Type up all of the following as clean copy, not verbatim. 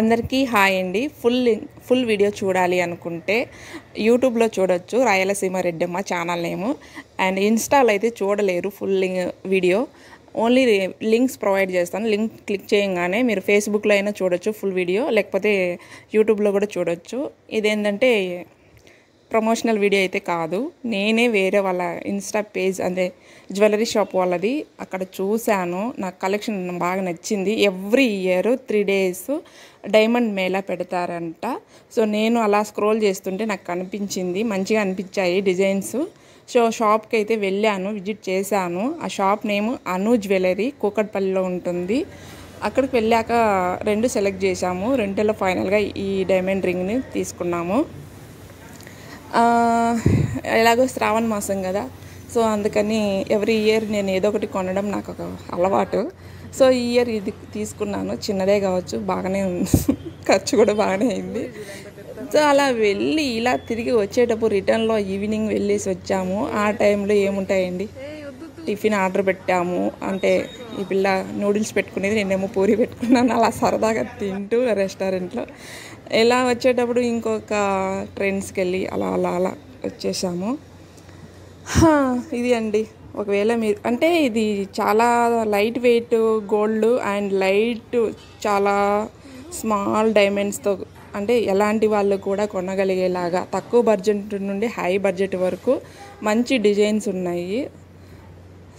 అందరికీ హాయ్ అండి. Full video చూడాలి అనుకుంటే యూట్యూబ్లో చూడొచ్చు, Rayalaseema Reddamma channel name. And ఇన్స్టాలో అయితే చూడలేరు full video. Only links provide చేస్తాను. లింక్ క్లిక్ చేయగానే మీరు ఫేస్బుక్లో అయినా చూడొచ్చు ఫుల్ వీడియో, లేకపోతే యూట్యూబ్లో కూడా చూడొచ్చు. ఇదేంటంటే ప్రమోషనల్ వీడియో అయితే కాదు, నేనే వేరే వాళ్ళ ఇన్స్టా పేజ్ అంటే జ్యువెలరీ షాప్ వాళ్ళది అక్కడ చూశాను. నాకు కలెక్షన్ బాగా నచ్చింది. Every year 3 days diamond Mela పెడతారంట. సో నేను అలా స్క్రోల్ చేస్తుంటే నాకు కనిపించింది, మంచిగా అనిపించాయి డిజైన్స్. సో షాప్కి అయితే వెళ్ళాను, విజిట్ చేశాను. ఆ షాప్ నేమ్ అను జ్యువెలరీ, కూకట్పల్లిలో ఉంటుంది. అక్కడికి వెళ్ళాక 2 సెలెక్ట్ చేశాము. 2లో ఫైనల్గా ఈ డైమండ్ రింగ్ని తీసుకున్నాము. ఎలాగో శ్రావణ మాసం కదా, సో అందుకని ఎవ్రీ ఇయర్ నేను ఏదో ఒకటి కొనడం నాకు ఒక అలవాటు. సో ఈ ఇయర్ ఇది తీసుకున్నాను. చిన్నదే కావచ్చు, బాగానే ఉంది, ఖర్చు కూడా బాగానే అయింది. సో అలా వెళ్ళి ఇలా తిరిగి వచ్చేటప్పుడు రిటర్న్లో ఈవినింగ్ వెళ్ళేసి వచ్చాము. ఆ టైంలో ఏముంటాయండి, టిఫిన్ ఆర్డర్ పెట్టాము. అంటే ఈ పిల్ల నూడిల్స్ పెట్టుకునేది, నేనేమో పూరి పెట్టుకున్నాను. అలా సరదాగా తింటూ రెస్టారెంట్లో ఇలా వచ్చేటప్పుడు ఇంకొక ట్రెండ్స్కి వెళ్ళి అలా అలా అలా వచ్చేసాము. ఇది అండి. ఒకవేళ మీరు అంటే ఇది చాలా light weight gold and light చాలా స్మాల్ డైమండ్స్తో, అంటే ఎలాంటి వాళ్ళు కూడా కొనగలిగేలాగా తక్కువ బడ్జెట్ నుండి హై బడ్జెట్ వరకు మంచి డిజైన్స్ ఉన్నాయి.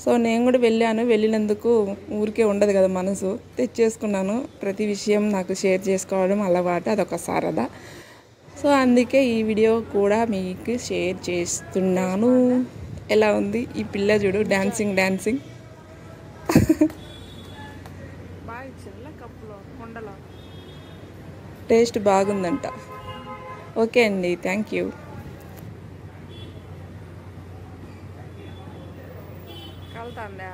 సో నేను కూడా వెళ్ళాను. వెళ్ళినందుకు ఊరికే ఉండదు కదా మనసు, తెచ్చేసుకున్నాను. ప్రతి విషయం నాకు షేర్ చేసుకోవడం అలవాటు, అదొక సరదా. సో అందుకే ఈ వీడియో కూడా మీకు షేర్ చేస్తున్నాను. ఎలా ఉంది ఈ పిల్ల చూడు, డాన్సింగ్ టేస్ట్ బాగుందంట. ఓకే అండి, థ్యాంక్ యూ. కలుతాండా.